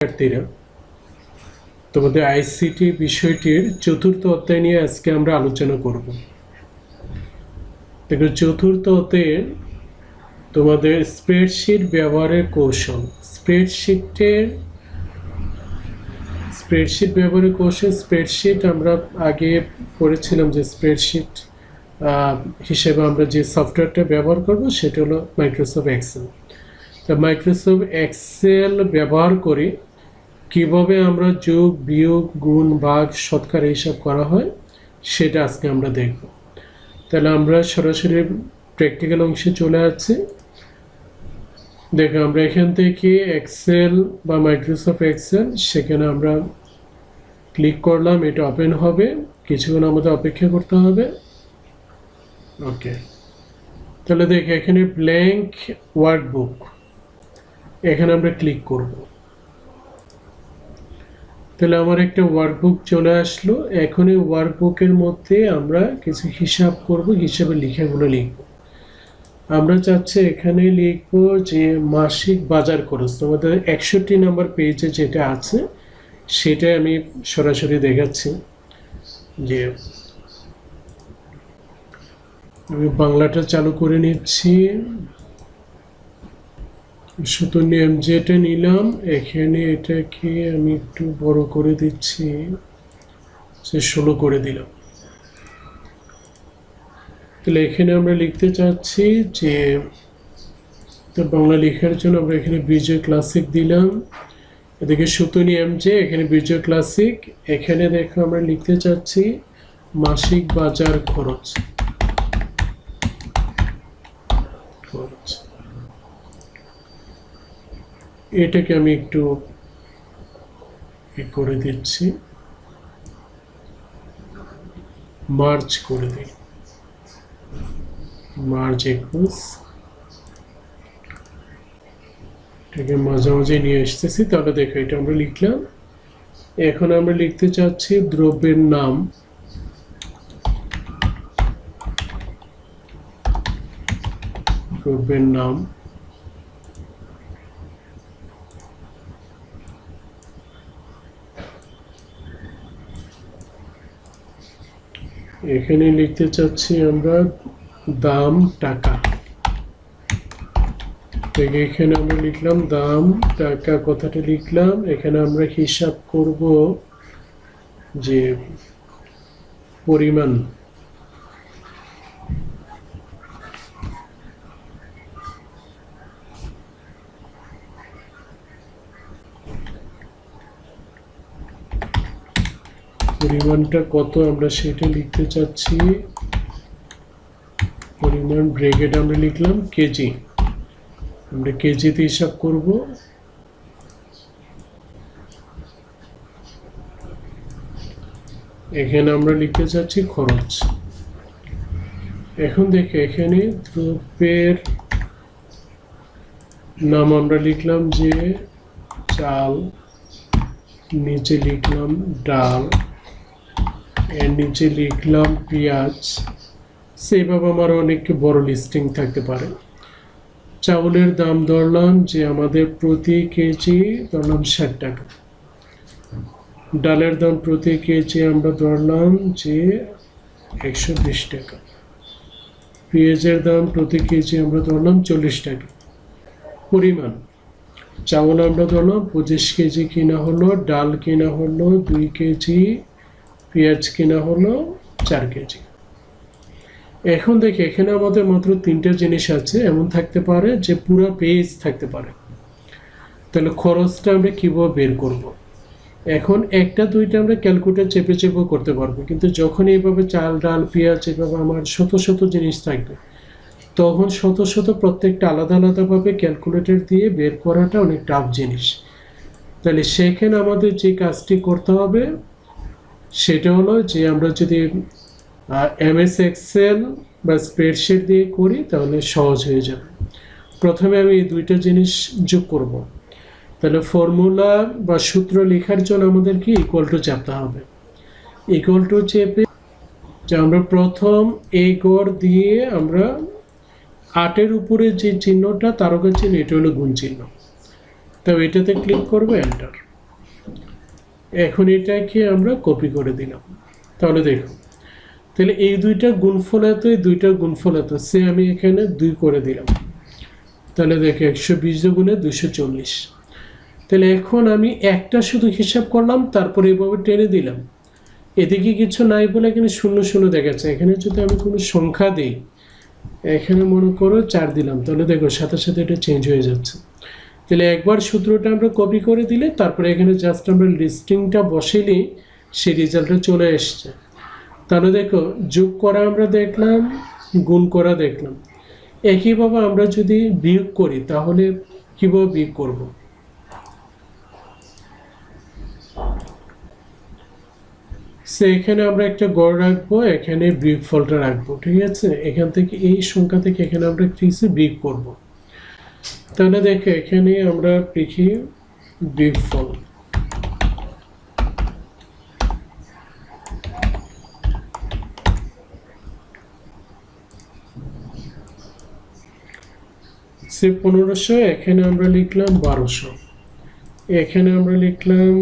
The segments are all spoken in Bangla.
শিক্ষার্থীরা, তোমাদের আইসিটি বিষয়টির চতুর্থ অধ্যায় নিয়ে আজকে আমরা আলোচনা করব। দেখো, চতুর্থ অধ্যায়ে তোমাদের স্প্রেডশিট ব্যবহারের কৌশল, স্প্রেডশিট ব্যবহারের কৌশল। স্প্রেডশিট আমরা আগে পড়েছিলাম যে স্প্রেডশিট হিসেবে আমরা যে সফটওয়্যারটা ব্যবহার করব সেটা হলো মাইক্রোসফট এক্সেল। তা মাইক্রোসফট এক্সেল ব্যবহার করে কিভাবে আমরা যোগ, বিয়োগ, গুণ, ভাগ, শতকরা এইসব করা হয় সেটা আজকে আমরা দেখব। তাহলে আমরা সরাসরি প্র্যাকটিক্যাল অংশে চলে যাচ্ছি। দেখো, আমরা এখান থেকে এক্সেল বা মাইক্রোসফট এক্সেল সেখানে আমরা ক্লিক করলাম, এটা ওপেন হবে, কিছুক্ষণ আমাদের অপেক্ষা করতে হবে। ওকে, তাহলে দেখো এখানে ব্ল্যাঙ্ক ওয়ার্কবুক, এখানে আমরা ক্লিক করব। তাহলে আমার একটা ওয়ার্কবুক চলে আসলো। এখন এই ওয়ার্কবুকের মধ্যে আমরা কিছু হিসাব করব, হিসাবে লেখাগুলো লিখব। আমরা চাচ্ছি এখানে লিখব যে মাসিক বাজার খরচ। তোমাদের 61 নম্বর পেজে যেটা আছে সেটা আমি সরাসরি দেখাচ্ছি। যে আমি বাংলাটা চালু করে নিচ্ছি। সুতরাং আমি যেটা নিলাম এখানে এটাকে আমি একটু বড় করে দিচ্ছি, 16 করে দিলাম। তাহলে এখানে আমরা লিখতে চাচ্ছি যে বাংলা লেখার জন্য আমরা এখানে বিজয় ক্লাসিক দিলাম, এদিকে সুতনি এমজে, এখানে বিজয় ক্লাসিক। এখানে দেখো আমরা লিখতে চাচ্ছি মাসিক বাজার খরচ। এটাকে আমি একটু করে দিচ্ছি, মার্চ করে দিই, মার্চ 21, এটাকে মাঝামাঝি নিয়ে আসতেছি। তাহলে দেখো এটা আমরা লিখলাম। এখন আমরা লিখতে চাচ্ছি দ্রব্যের নাম, দ্রব্যের নাম। এখানে লিখতে চাচ্ছি আমরা দাম টাকা। এখানে আমরা লিখলাম দাম টাকা, কথাটা লিখলাম। এখানে আমরা হিসাব করব যে পরিমাণ, পরিমাণটা কত আমরা সেটা লিখতে চাচ্ছি। পরিমাণ ব্র্যাকেট আমরা লিখলাম কেজি, আমরা কেজিতে হিসাব করব। এখানে আমরা লিখতে চাচ্ছি খরচ। এখন দেখো এখানে দ্রব্যের নাম আমরা লিখলাম যে চাল, নিচে লিখলাম ডাল, এর নিচে লিখলাম পেঁয়াজ। সেইভাবে আমার অনেক বড় লিস্টিং থাকতে পারে। চাউলের দাম ধরলাম যে আমাদের প্রতি কেজি ধরলাম 60 টাকা। ডালের দাম প্রতি কেজি আমরা ধরলাম যে 120 টাকা। পেঁয়াজের দাম প্রতি কেজি আমরা ধরলাম 40 টাকা। পরিমাণ, চাউল আমরা ধরলাম 25 কেজি কিনা হলো, ডাল কিনা হলো 2 কেজি, পেঁয়াজ কিনা হলো 4 কেজি। এখন দেখি এখানে আমাদের মাত্র 3টা জিনিস আছে। এমন থাকতে পারে যে পুরো পেজ থাকতে পারে। তাহলে খরচটা আমরা কিভাবে বের করব? এখন একটা দুইটা আমরা ক্যালকুলেটর চেপে চেপে করতে পারবো, কিন্তু যখন এইভাবে চাল, ডাল, পেঁয়াজ এভাবে আমার শত শত জিনিস থাকবে, তখন শত শত প্রত্যেকটা আলাদা আলাদাভাবে ক্যালকুলেটর দিয়ে বের করাটা অনেক টাফ জিনিস। তাহলে সেখানে আমাদের যে কাজটি করতে হবে সেটা হলো যে আমরা যদি এমএস এক্সেল বা স্প্রেডশিট দিয়ে করি তাহলে সহজ হয়ে যাবে। প্রথমে আমি এই দুইটা জিনিস যোগ করব। তাহলে ফর্মুলা বা সূত্র লেখার জন্য আমাদের কি ইকুয়াল টু চাপতে হবে। ইকুয়াল টু চেপে যে আমরা প্রথম এই গড় দিয়ে আমরা 8-এর উপরে যে চিহ্নটা তারকা চিহ্ন, এটা হলো গুণ চিহ্ন। তো এটাতে ক্লিক করবো, এন্টার। এখন এটাকে আমরা কপি করে দিলাম। তাহলে দেখো, তাহলে এই দুইটা গুণফল এত, এই দুইটার গুণফল এত, সে আমি এখানে 2 করে দিলাম। তাহলে দেখো 120 গুণে 240। তাহলে এখন আমি একটা শুধু হিসাব করলাম, তারপরে এভাবে টেনে দিলাম। এদিকে কিছু নাই বলে এখানে 0 0 দেখাচ্ছে। এখানে যদি আমি কোনো সংখ্যা দিই, এখানে মনে করো 4 দিলাম, তাহলে দেখো সাথে সাথে এটা চেঞ্জ হয়ে যাচ্ছে। তাহলে একবার সূত্রটা আমরা কপি করে দিলে তারপরে এখানে জাস্ট আমরা লিস্টিংটা বসাইলে সেই রেজাল্টটা চলে এসছে। তাহলে দেখো যোগ করা আমরা দেখলাম, গুণ করা দেখলাম। একইভাবে আমরা যদি বিয়োগ করি তাহলে কীভাবে বিয়োগ করব? সে এখানে আমরা একটা গড় রাখবো, এখানে বিয়োগফলটা রাখবো, ঠিক আছে? এখান থেকে এই সংখ্যা থেকে এখানে আমরা কিছু বিয়োগ করব। তাহলে দেখো এখানে আমরা লিখি বিয়োগফল। সে 1500, এখানে আমরা লিখলাম 1200, এখানে আমরা লিখলাম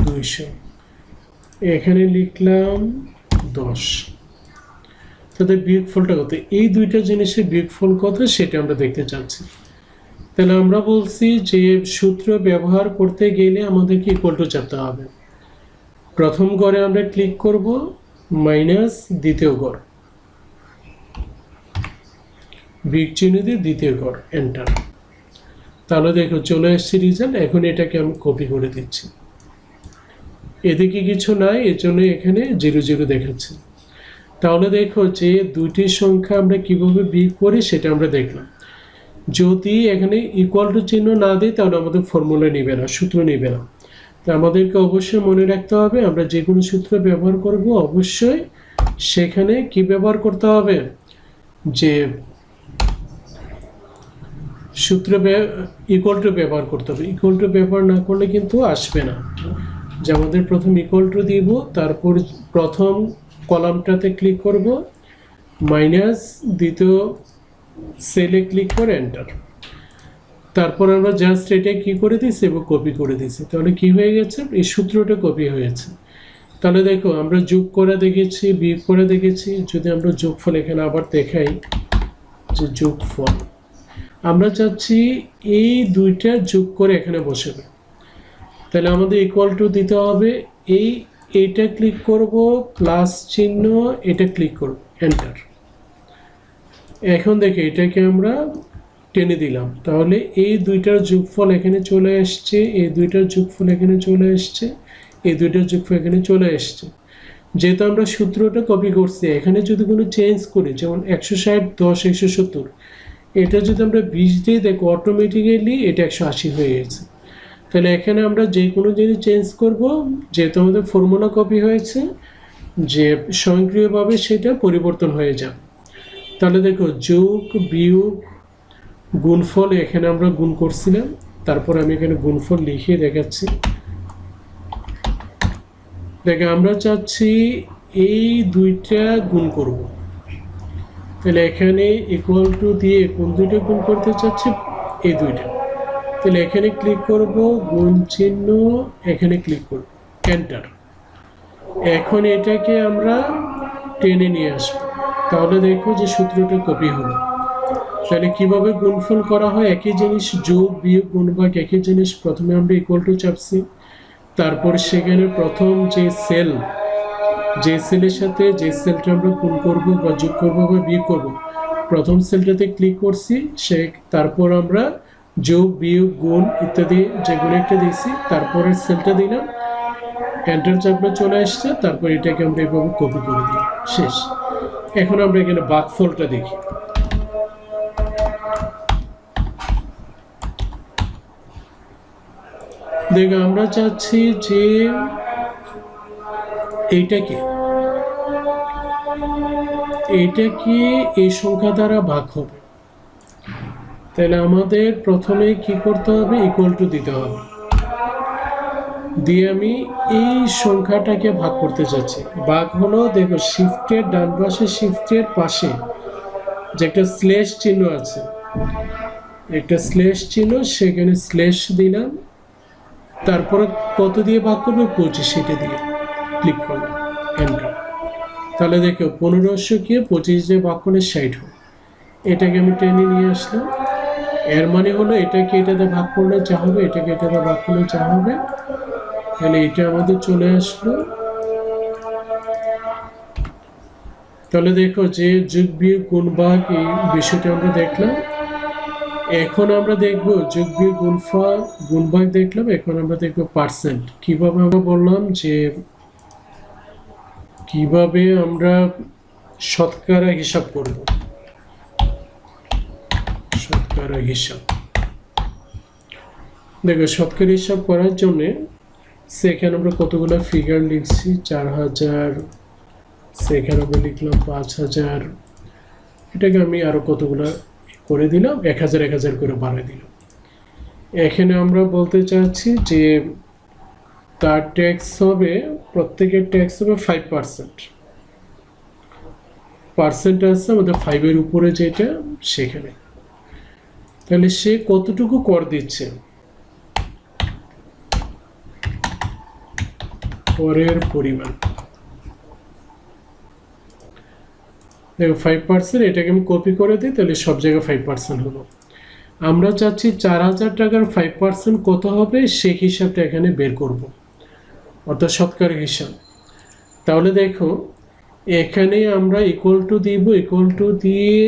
200, এখানে লিখলাম 10। তাদের বিয়োগফলটা কত? এই দুইটা জিনিসের বিয়োগফল কত সেটা আমরা দেখতে চাচ্ছি। তাহলে আমরা বলছি যে সূত্র ব্যবহার করতে গেলে আমাদেরকে ইকুয়াল টু চাপতে হবে। প্রথম গড়ে আমরা ক্লিক করব, মাইনাস দ্বিতীয় গড়, বিগ চিহ্ন দিয়ে দ্বিতীয় গড়, এন্টার। তাহলে দেখো চলে এসছে রেজাল্ট। এখন এটাকে আমি কপি করে দিচ্ছি। এদিকে কিছু নাই, এর জন্য এখানে 0 0 দেখাচ্ছে। তাহলে দেখো যে দুইটি সংখ্যা আমরা কিভাবে বিয়োগ করি সেটা আমরা দেখলাম। যদি এখানে ইকুয়াল টু চিহ্ন না দিই তাহলে আমাদের ফর্মুলা নেবে না, সূত্র নেবে না। তো আমাদেরকে অবশ্যই মনে রাখতে হবে আমরা যে কোনো সূত্র ব্যবহার করব অবশ্যই সেখানে কি ব্যবহার করতে হবে, যে সূত্র ইকুয়াল টু ব্যবহার করতে হবে। ইকুয়াল টু ব্যবহার না করলে কিন্তু আসবে না। যে আমাদের প্রথম ইকুয়াল টু দিব, তারপর প্রথম কলামটাতে ক্লিক করব, মাইনাস দ্বিতীয় সেলে ক্লিক করে এন্টার। তারপর আমরা জাস্ট এটা কি করে দিয়েছি এবং কপি করে দিয়েছি। তাহলে কি হয়ে গেছে? এই সূত্রটা কপি হয়েছে। তাহলে দেখো আমরা যোগ করে দেখেছি, বিয়োগ করে দেখেছি। যদি আমরা যোগফল এখানে আবার দেখাই, যে যোগফল আমরা চাচ্ছি এই দুইটা যোগ করে এখানে বসাবে। তাহলে আমাদের ইকুয়াল টু দিতে হবে, এইটা ক্লিক করব, প্লাস চিহ্ন, এটা ক্লিক করব, এন্টার। এখন দেখে এটাকে আমরা টেনে দিলাম, তাহলে এই দুইটার যোগফল এখানে চলে আসছে, এই দুইটার যোগফল এখানে চলে আসছে, এই দুইটার যোগফল এখানে চলে আসছে। যেহেতু আমরা সূত্রটা কপি করছি, এখানে যদি কোনো চেঞ্জ করি, যেমন 160 10 170, এটা যদি আমরা 20 দিই দেখো অটোমেটিক্যালি এটা 180 হয়ে গেছে। তাহলে এখানে আমরা যে কোনো জিনিস চেঞ্জ করব, যেহেতু আমাদের ফর্মুলা কপি হয়েছে, যে স্বয়ংক্রিয়ভাবে সেটা পরিবর্তন হয়ে যাবে। তাহলে দেখো যোগ বিয়োগ গুণফল, এখানে আমরা গুণ করছিলাম, তারপর আমি এখানে গুণফল লিখে দেখাচ্ছি। দেখো আমরা চাচ্ছি এই দুইটা গুণ করব। তাহলে এখানে ইকুয়াল টু দিয়ে কোন দুইটা গুণ করতে চাচ্ছি? এই দুইটা। তাহলে এখানে ক্লিক করব, গুণ চিহ্ন, এখানে ক্লিক করব, এন্টার। এখন এটাকে আমরা টেনে নিয়ে আসবো। তাহলে দেখো যে সূত্রটা কপি হলো। তাহলে কিভাবে গুণফল করা হয়? একই জিনিস, যোগ বিয়োগ গুণভাগ একই জিনিস। প্রথমে আমরা ইকুয়াল টু চাপছি, তারপর সেখানে প্রথম যে সেলের সাথে যে সেলটা আমরা গুণ করব বা যোগ করব বা বিয়োগ করব, প্রথম সেলটাতে ক্লিক করছি, তারপর আমরা যোগ বিয়োগ গুণ ইত্যাদি যেগুলো একটা দিয়েছি, তারপরের সেলটা দিলাম, এন্টার চাপলে চলে আসছে। তারপর এটাকে আমরা এভাবে কপি করে দিই, শেষ। এখন আমরা এখানে ভাগফলটা দেখি। দেখো আমরা চাচ্ছি যে এইটাকে এই সংখ্যা দ্বারা ভাগ হবে। তাহলে আমাদের প্রথমে কি করতে হবে? ইকুয়াল টু দিতে হবে, দিয়ে আমি এই সংখ্যাটাকে ভাগ করতে চাচ্ছি। ভাগ হলো, দেখো শিফটের ডান পাশে, শিফটের পাশে যে একটা স্ল্যাশ চিহ্ন আছে, একটা স্ল্যাশ চিহ্ন, সেখানে স্ল্যাশ দিলাম, তারপরে কত দিয়ে ভাগ করবে 25, সেটা দিয়ে ক্লিক করবে, এন্টার। তাহলে দেখো 1500 25 দিয়ে ভাগ করলে 60 হয়। এটাকে আমি টেনে নিয়ে আসলাম। এর মানে হলো এটাকে এটাতে ভাগ করলে যা হবে, এটাকে এটাতে ভাগ করলে যা হবে। তাহলে এটা আমাদের চলে আসলো। তাহলে দেখো যে যোগ বিয়োগ গুণ ভাগ এই বিষয়টা আমরা দেখলাম। এখন আমরা দেখব যোগ বিয়োগ গুণ ভাগ দেখলাম, এখন আমরা দেখব পার্সেন্ট। কিভাবে আমরা বললাম যে কিভাবে আমরা শতকরা হিসাব করব। শতকরা হিসাব, দেখো শতকরা হিসাব করার জন্য সেখানে আমরা কতগুলো ফিগার লিখছি, 4000, সেখানে আমরা লিখলাম 5000, এটাকে আমি আরো কতগুলো করে দিলাম, 1000 1000 করে বাড়াই দিলাম। এখানে আমরা বলতে চাচ্ছি যে তার ট্যাক্স হবে, প্রত্যেকের ট্যাক্স হবে 5%। পার্সেন্ট আছে আমাদের 5 এর উপরে যেটা সেখানে। তাহলে সে কতটুকু কর দিচ্ছে, করের পরিমাণ দেখো 5%, এটাকে আমি কপি করে দিই, তাহলে সব জায়গায় 5% হলো। আমরা চাচ্ছি 4000 টাকার 5% কত হবে সেই হিসাবটা এখানে বের করব, অর্থাৎ শতকরা হিসাব। তাহলে দেখো এখানে আমরা ইকুয়াল টু দিব, ইকুয়াল টু দিয়ে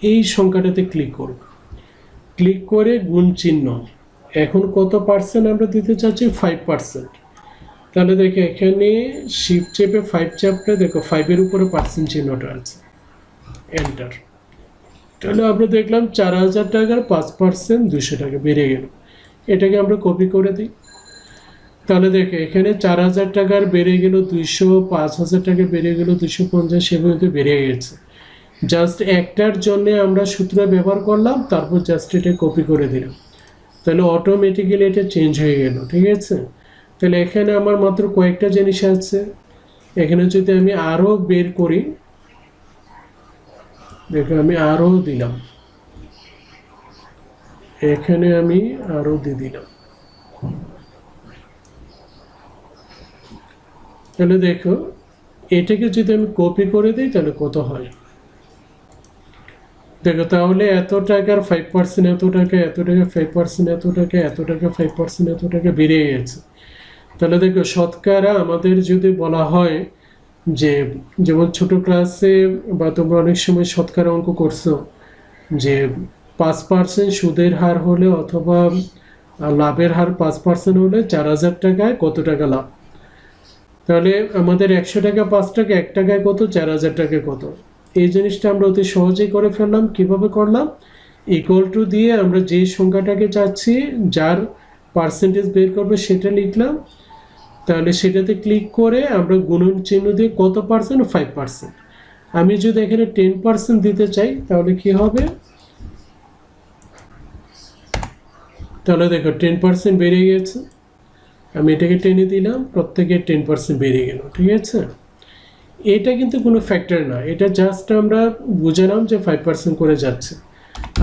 এই সংখ্যাটাতে ক্লিক করব, ক্লিক করে গুণ চিহ্ন। এখন কত পার্সেন্ট আমরা দিতে চাচ্ছি, 5%। তাহলে দেখো এখানে শিফট চেপে 5 চাপলে দেখো 5 এর উপরে পার্সেন্ট চিহ্নটা আছে, এন্টার। তাহলে আমরা দেখলাম 4000 টাকার 5% 200 টাকা বেড়ে গেল। এটাকে আমরা কপি করে দিই। তাহলে দেখো এখানে 4000 টাকার বেড়ে গেল 200, 5000 টাকা বেড়ে গেল 250, সেভাবে বেড়ে গেছে। জাস্ট একটার জন্য আমরা সূত্র ব্যবহার করলাম, তারপর জাস্ট এটা কপি করে দিলাম, তাহলে অটোমেটিক্যালি এটা চেঞ্জ হয়ে গেল। ঠিক আছে, তাহলে এখানে আমার মাত্র কয়েকটা জিনিস আছে। এখানে যদি আমি আরো বের করি, দেখো আমি আরো দিলাম, এখানে আমি আরো দিয়ে দিলাম। তাহলে দেখো এটাকে যদি আমি কপি করে দিই তাহলে কত হয় দেখো, তাহলে এত টাকার 5%, এত টাকা, এত টাকা 5%, এত টাকা, এত টাকা 5%, এত টাকা বেড়ে গেছে। তাহলে দেখো শতকরা আমাদের যদি বলা হয় যে, যেমন ছোট ক্লাসে বা তোমরা অনেক সময় শতকরা অঙ্ক করছো, যে 5% সুদের হার হলে অথবা লাভের হার 5% হলে 4000 টাকায় কত টাকা লাভ। তাহলে আমাদের 100 টাকা 5 টাকা, 1 টাকায় কত, 4000 টাকা কত। এই জিনিসটা আমরা অতি সহজেই করে ফেললাম। কিভাবে করলাম, ইকুয়াল টু দিয়ে আমরা যেই সংখ্যাটাকে চাচ্ছি, যার পার্সেন্টেজ বের করবে সেটা লিখলাম। তাহলে সেটাতে ক্লিক করে আমরা গুণন চিহ্ন দিয়ে কত পার্সেন্ট, 5%। আমি যদি এখানে 10% দিতে চাই তাহলে কি হবে, তাহলে দেখো 10% বেড়ে গেছে। আমি এটাকে টেনে দিলাম, প্রত্যেকের 10% বেড়ে গেল। ঠিক আছে, এটা কিন্তু কোনো ফ্যাক্টর না, এটা জাস্ট আমরা বুঝালাম যে 5% করে যাচ্ছে।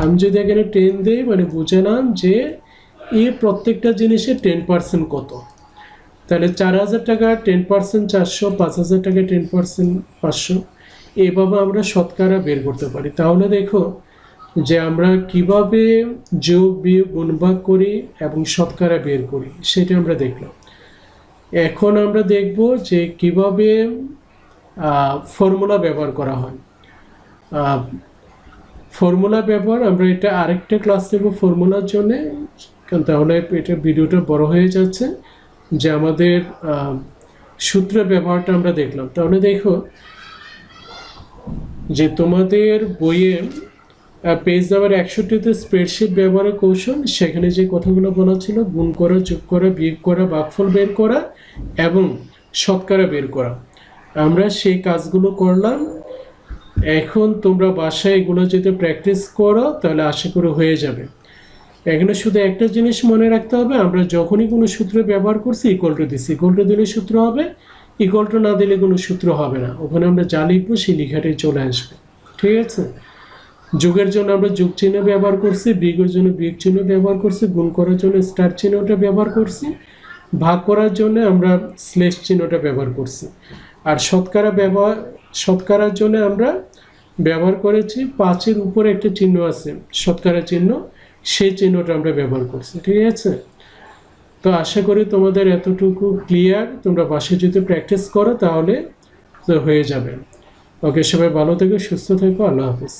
আমি যদি এখানে 10 দিই মানে বুঝালাম যে এই প্রত্যেকটা জিনিসের 10% কত। তাহলে 4000 টাকা 10% 400, 5000 টাকা 10% 500, এভাবে আমরা শতকরা বের করতে পারি। তাহলে দেখো যে আমরা কিভাবে যোগ বিয়োগ গুণ ভাগ করি এবং শতকরা বের করি সেটা আমরা দেখলাম। এখন আমরা দেখব যে কিভাবে ফর্মুলা ব্যবহার করা হয়। ফর্মুলা ব্যবহার আমরা এটা আরেকটা ক্লাস নেব ফর্মুলার জন্য, কারণ তাহলে এটা ভিডিওটা বড় হয়ে যাচ্ছে। যে আমাদের সূত্র ব্যবহারটা আমরা দেখলাম। তাহলে দেখো যে তোমাদের বইয়ে পেজ নাম্বার 61-তে স্প্রেডশিট ব্যবহারের কৌশল, সেখানে যে কথাগুলো বলা ছিল, গুণ করা, যোগ করা, বিয়োগ করা, ভাগফল বের করা এবং শতকরা বের করা, আমরা সেই কাজগুলো করলাম। এখন তোমরা বাসায় এগুলো যদি প্র্যাকটিস করো তাহলে আশা করি হয়ে যাবে। এখানে শুধু একটা জিনিস মনে রাখতে হবে, আমরা যখনই কোনো সূত্র ব্যবহার করছি ইকুয়াল টু দিচ্ছি, ইকুয়াল টু দিলে সূত্র হবে, ইকুয়াল টু না দিলে কোনো সূত্র হবে না। ওখানে আমরা যা লিখবো সেই লেখাটাই চলে আসবে। ঠিক আছে, যোগের জন্য আমরা যোগ চিহ্ন ব্যবহার করছি, বিয়োগের জন্য বিয়োগ চিহ্ন ব্যবহার করছি, গুণ করার জন্য স্টার চিহ্নটা ব্যবহার করছি, ভাগ করার জন্য আমরা স্লেশ চিহ্নটা ব্যবহার করছি। আর শতকরার জন্য আমরা ব্যবহার করেছি 5-এর উপরে একটা চিহ্ন আছে শতকরা চিহ্ন, সেই চিহ্নটা আমরা ব্যবহার করছি। ঠিক আছে, তো আশা করি তোমাদের এতটুকু ক্লিয়ার। তোমরা বাসায় যদি প্র্যাকটিস করো তাহলে হয়ে যাবে। ওকে, সবাই ভালো থেকো, সুস্থ থেকো, আল্লাহ হাফিজ।